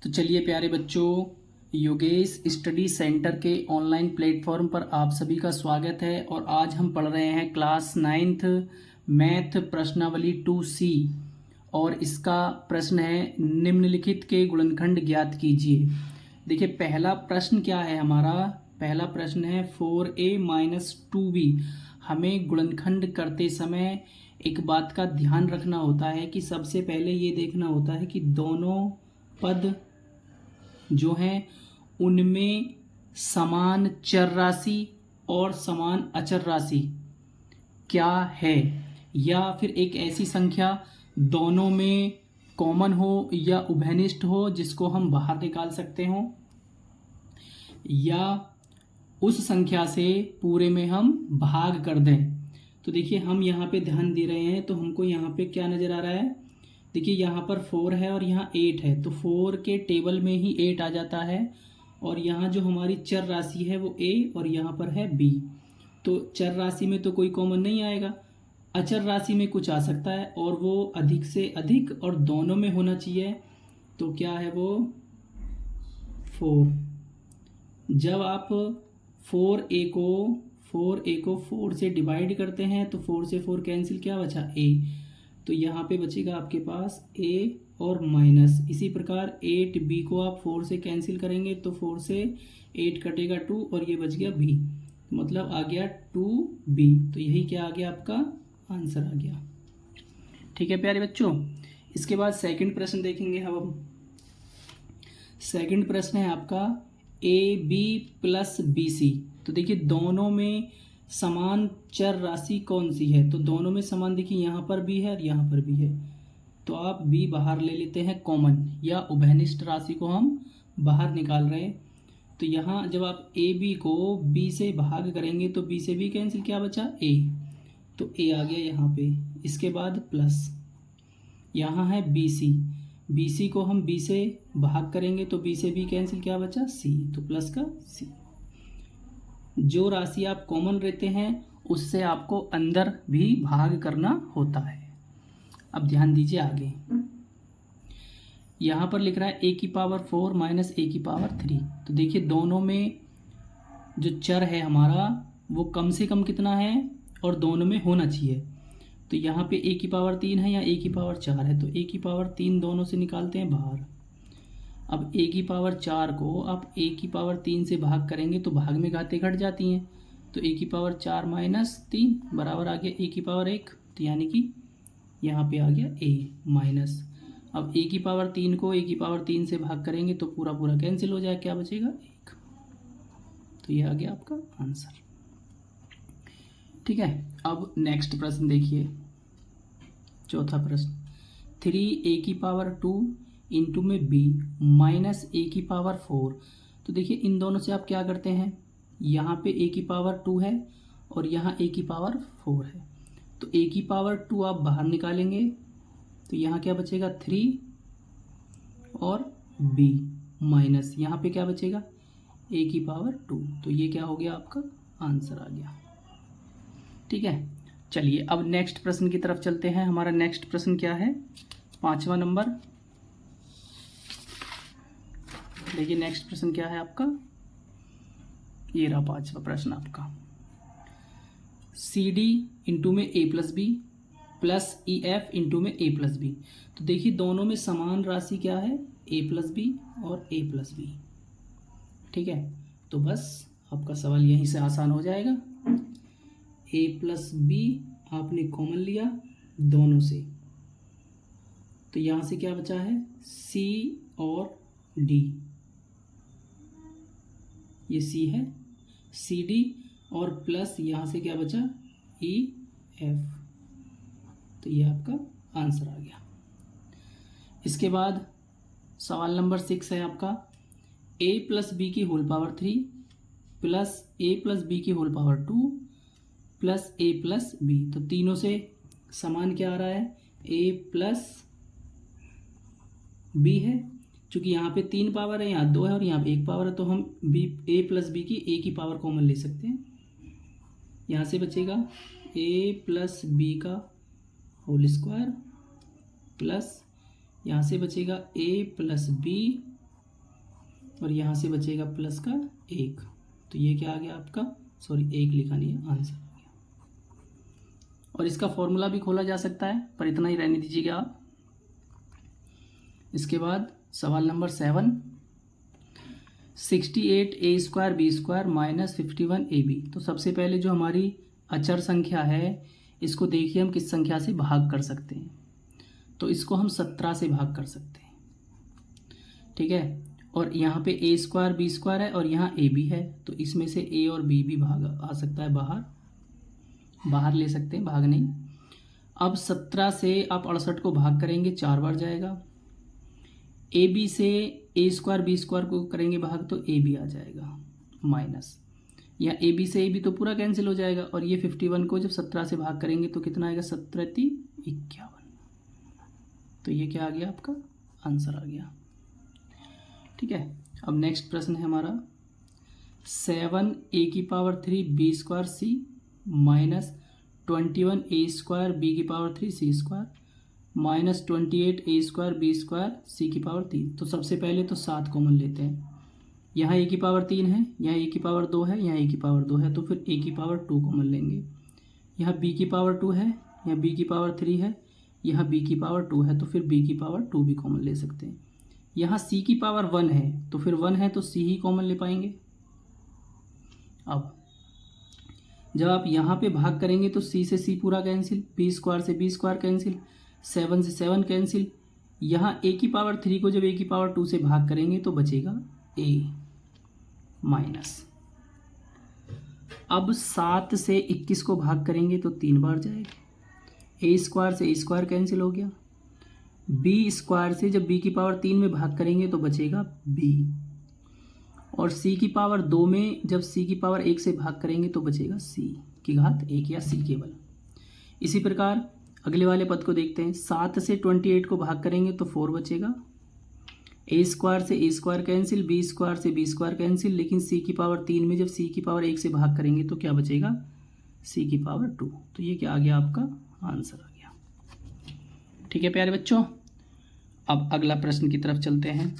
तो चलिए प्यारे बच्चों, योगेश स्टडी सेंटर के ऑनलाइन प्लेटफॉर्म पर आप सभी का स्वागत है। और आज हम पढ़ रहे हैं क्लास 9th मैथ प्रश्नावली 2C। और इसका प्रश्न है निम्नलिखित के गुणनखंड ज्ञात कीजिए। देखिए पहला प्रश्न क्या है हमारा। पहला प्रश्न है 4a माइनस 2b। हमें गुणनखंड करते समय एक बात का ध्यान रखना होता है कि सबसे पहले ये देखना होता है कि दोनों पद जो हैं उनमें समान चर राशि और समान अचर राशि क्या है, या फिर एक ऐसी संख्या दोनों में कॉमन हो या उभयनिष्ठ हो जिसको हम बाहर निकाल सकते हो, या उस संख्या से पूरे में हम भाग कर दें। तो देखिए हम यहाँ पे ध्यान दे रहे हैं तो हमको यहाँ पे क्या नज़र आ रहा है। देखिए यहाँ पर 4 है और यहाँ 8 है, तो 4 के टेबल में ही 8 आ जाता है। और यहाँ जो हमारी चर राशि है वो a और यहाँ पर है b। तो चर राशि में तो कोई कॉमन नहीं आएगा, अचर राशि में कुछ आ सकता है और वो अधिक से अधिक और दोनों में होना चाहिए। तो क्या है वो 4। जब आप 4a को 4 से डिवाइड करते हैं तो 4 से 4 कैंसिल, क्या बचा a। तो यहाँ पे बचेगा आपके पास a और माइनस। इसी प्रकार 8b को आप 4 से कैंसिल करेंगे तो 4 से 8 कटेगा 2 और ये बच गया b, मतलब आ गया 2b। तो यही क्या आ गया, आपका आंसर आ गया। ठीक है प्यारे बच्चों, इसके बाद सेकंड प्रश्न देखेंगे हम। सेकंड प्रश्न है आपका ab प्लस bc। तो देखिए दोनों में समान चर राशि कौन सी है। तो दोनों में समान, देखिए यहाँ पर भी है और यहाँ पर भी है, तो आप b बाहर ले लेते हैं कॉमन, या उभयनिष्ठ राशि को हम बाहर निकाल रहे हैं। तो यहाँ जब आप ab को b से भाग करेंगे तो b से b कैंसिल, क्या बचा a। तो a आ गया यहाँ पे। इसके बाद प्लस यहाँ है bc को हम b से भाग करेंगे तो b से b कैंसिल, क्या बचा c। तो प्लस का c। जो राशि आप कॉमन लेते हैं उससे आपको अंदर भी भाग करना होता है। अब ध्यान दीजिए आगे, यहाँ पर लिख रहा है a की पावर 4 माइनस a की पावर 3। तो देखिए दोनों में जो चर है हमारा वो कम से कम कितना है और दोनों में होना चाहिए। तो यहाँ पे a की पावर 3 है या a की पावर 4 है, तो a की पावर 3 दोनों से निकालते हैं बाहर। अब a की पावर 4 को आप a की पावर 3 से भाग करेंगे तो भाग में घातें घट जाती हैं। तो a की पावर 4 माइनस 3 बराबर आ गया a की पावर 1। तो यानी कि यहाँ पे आ गया a माइनस। अब a की पावर 3 को a की पावर 3 से भाग करेंगे तो पूरा पूरा कैंसिल हो जाए, क्या बचेगा 1। तो ये आ गया आपका आंसर। ठीक है, अब नेक्स्ट प्रश्न देखिए, चौथा प्रश्न 3a की पावर 2 इंटू में b माइनस a की पावर 4। तो देखिए इन दोनों से आप क्या करते हैं, यहाँ पे a की पावर 2 है और यहाँ a की पावर 4 है, तो a की पावर 2 आप बाहर निकालेंगे तो यहाँ क्या बचेगा 3 और b माइनस यहाँ पे क्या बचेगा a की पावर 2। तो ये क्या हो गया, आपका आंसर आ गया। ठीक है, चलिए अब नेक्स्ट प्रश्न की तरफ चलते हैं। हमारा नेक्स्ट प्रश्न क्या है, 5वां नंबर। देखिए नेक्स्ट प्रश्न क्या है आपका, ये रहा 5वां प्रश्न आपका। CD इंटू में a plus B plus EF into में a प्लस बी। तो देखिए दोनों में समान राशि क्या है, a प्लस बी और a प्लस बी। ठीक है, तो बस आपका सवाल यहीं से आसान हो जाएगा। a प्लस बी आपने कॉमन लिया दोनों से, तो यहाँ से क्या बचा है c और d। ये c है CD और प्लस यहाँ से क्या बचा EF। तो ये आपका आंसर आ गया। इसके बाद सवाल नंबर 6 है आपका a प्लस बी की whole power 3 plus a plus B की whole power 2 plus a plus B. तो तीनों से समान क्या आ रहा है, a प्लस b है। चूँकि यहाँ पे 3 पावर है, यहाँ 2 है और यहाँ पे 1 पावर है, तो हम a प्लस बी की a की पावर कॉमन ले सकते हैं। यहाँ से बचेगा a प्लस बी का होल स्क्वायर प्लस यहाँ से बचेगा a प्लस बी और यहाँ से बचेगा प्लस का 1। तो ये क्या आ गया आपका, सॉरी 1 लिखा नहीं है, आंसर आ गया। और इसका फॉर्मूला भी खोला जा सकता है, पर इतना ही रहने दीजिएगा आप। इसके बाद सवाल number 7, 68a² b² minus 51ab। तो सबसे पहले जो हमारी अचर संख्या है, इसको देखिए हम किस संख्या से भाग कर सकते हैं। तो इसको हम 17 से भाग कर सकते हैं, ठीक है। और यहाँ पे a² b² है और यहाँ ab है, तो इसमें से a और b भी भाग आ सकता है, बाहर ले सकते हैं, भाग नहीं। अब 17 से आप 68 को भाग करेंगे, 4 बार जाएगा। ab से a² b² को करेंगे भाग, तो ab आ जाएगा माइनस, या ab से ab तो पूरा कैंसिल हो जाएगा। और ये 51 को जब 17 से भाग करेंगे तो कितना आएगा, 17×51। तो ये क्या आ गया, आपका आंसर आ गया, ठीक है। अब नेक्स्ट प्रश्न है हमारा 7a³ b² c minus 21a² b³ c² minus 28a² b² c³। तो सबसे पहले तो 7 कॉमन लेते हैं। यहाँ a³ है, यहाँ a² है, यहाँ a² है, तो फिर a² कॉमन लेंगे। यहाँ b² है, यहाँ b³ है, यहाँ b² है, तो फिर b² भी कॉमन ले सकते हैं। यहाँ c⁻1 है, तो फिर 1 है तो c ही कॉमन ले पाएंगे। अब जब आप यहाँ पे भाग करेंगे तो c से c पूरा कैंसिल, b² से b² कैंसिल, 7 से 7 कैंसिल। यहाँ a³ को जब a² से भाग करेंगे तो बचेगा a माइनस। अब 7 से 21 को भाग करेंगे तो 3 बार जाएगा, a² से a² कैंसिल हो गया। b² से जब b³ में भाग करेंगे तो बचेगा b, और c⁻2 में जब c⁻1 से भाग करेंगे तो बचेगा c⁻1 या c केवल। इसी प्रकार अगले वाले पद को देखते हैं। 7 से 28 को भाग करेंगे तो 4 बचेगा। a² से a² कैंसिल, b² से b² कैंसिल, लेकिन c⁻3 में जब c⁻1 से भाग करेंगे तो क्या बचेगा, c⁻2। तो ये क्या आ गया, आपका आंसर आ गया, ठीक है प्यारे बच्चों। अब अगला प्रश्न की तरफ चलते हैं।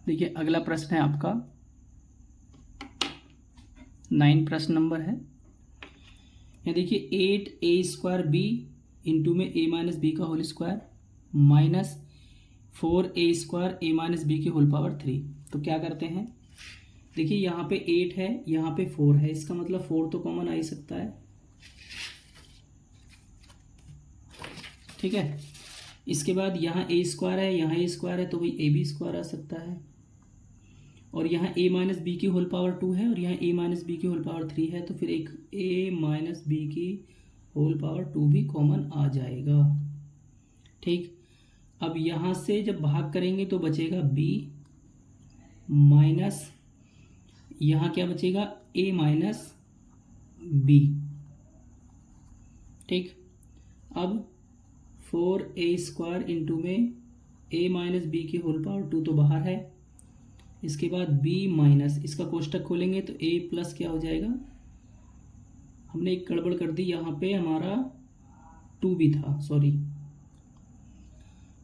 देखिए अगला प्रश्न है आपका 9 प्रश्न नंबर है। यहाँ देखिए 8a² b इंटू में a−b² माइनस 4a² a−b3। तो क्या करते हैं, देखिए यहाँ पे 8 है, यहाँ पे 4 है, इसका मतलब 4 तो कॉमन आ ही सकता है, ठीक है। इसके बाद यहाँ a² है, यहाँ a² है, तो भाई ab² आ सकता है। और यहाँ a−b2 है और यहाँ a−b3 है, तो फिर एक a−b2 भी कॉमन आ जाएगा, ठीक। अब यहाँ से जब भाग करेंगे तो बचेगा b माइनस, यहाँ क्या बचेगा, a−b, ठीक। अब 4a² इंटू में a−b2 तो बाहर है। इसके बाद b माइनस, इसका कोष्टक खोलेंगे तो a प्लस क्या हो जाएगा, हमने एक गड़बड़ कर दी, यहाँ पे हमारा 2b था, सॉरी,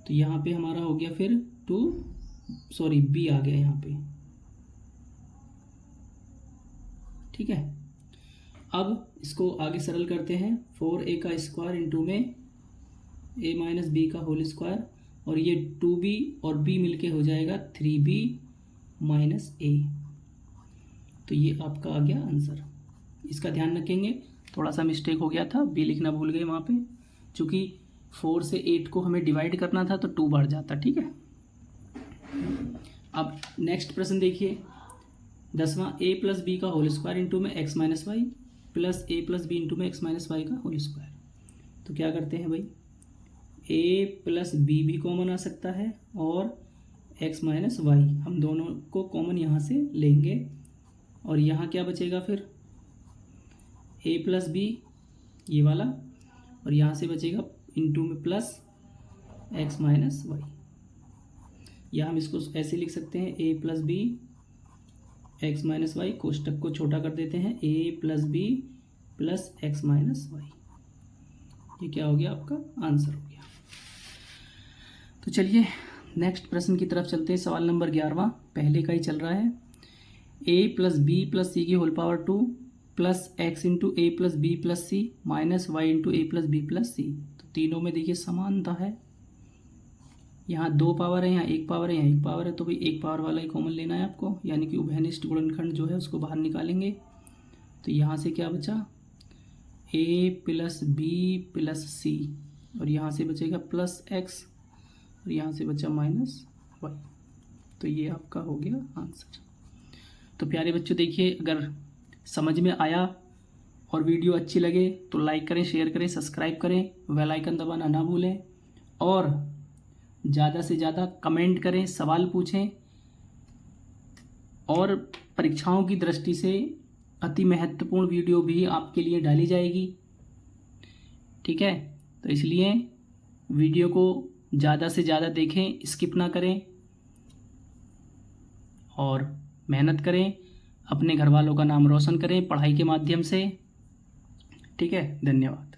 तो यहाँ पे हमारा हो गया फिर b आ गया यहाँ पे, ठीक है। अब इसको आगे सरल करते हैं। 4a² इंटू में a−b2 और ये 2b और b मिलके हो जाएगा 3b माइनस a। तो ये आपका आ गया आंसर। इसका ध्यान रखेंगे, थोड़ा सा मिस्टेक हो गया था, b लिखना भूल गए वहाँ पे, चूँकि 4 से 8 को हमें डिवाइड करना था तो 2 बार जाता, ठीक है। अब नेक्स्ट प्रश्न देखिए 10वां a+b² इंटू में x−y प्लस a+b इंटू में x−y²। तो क्या करते हैं भाई, a+b भी कॉमन आ सकता है और x−y, हम दोनों को कॉमन यहाँ से लेंगे और यहाँ क्या बचेगा फिर a+b ये वाला, और यहाँ से बचेगा इंटू में प्लस x−y, या हम इसको ऐसे लिख सकते हैं a+b x−y, कोष्टक को छोटा कर देते हैं a+b प्लस x−y। ये क्या हो गया, आपका आंसर हो गया। तो चलिए नेक्स्ट प्रश्न की तरफ चलते हैं। सवाल नंबर 11वां पहले का ही चल रहा है। a plus B plus C की whole power 2 plus X into A plus B plus C minus Y into A plus B plus C. तो तीनों में देखिए समानता है। यहाँ 2 पावर है, यहाँ 1 पावर है, यहाँ 1 पावर है, तो भाई 1 पावर वाला ही कॉमन लेना है आपको, यानी कि उभयनिष्ठ गुणनखंड जो है उसको बाहर निकालेंगे। तो यहाँ से क्या बचा, a प्लस बी प्लस सी, और यहाँ से बचेगा प्लस एक्स, और यहाँ से बचा माइनस वाई। तो ये आपका हो गया आंसर। तो प्यारे बच्चों देखिए, अगर समझ में आया और वीडियो अच्छी लगे तो लाइक करें, शेयर करें, सब्सक्राइब करें, बेल आइकन दबाना ना भूलें, और ज़्यादा से ज़्यादा कमेंट करें, सवाल पूछें, और परीक्षाओं की दृष्टि से अति महत्वपूर्ण वीडियो भी आपके लिए डाली जाएगी। ठीक है, तो इसलिए वीडियो को ज़्यादा से ज़्यादा देखें, स्किप ना करें, और मेहनत करें, अपने घर वालों का नाम रोशन करें पढ़ाई के माध्यम से। ठीक है, धन्यवाद।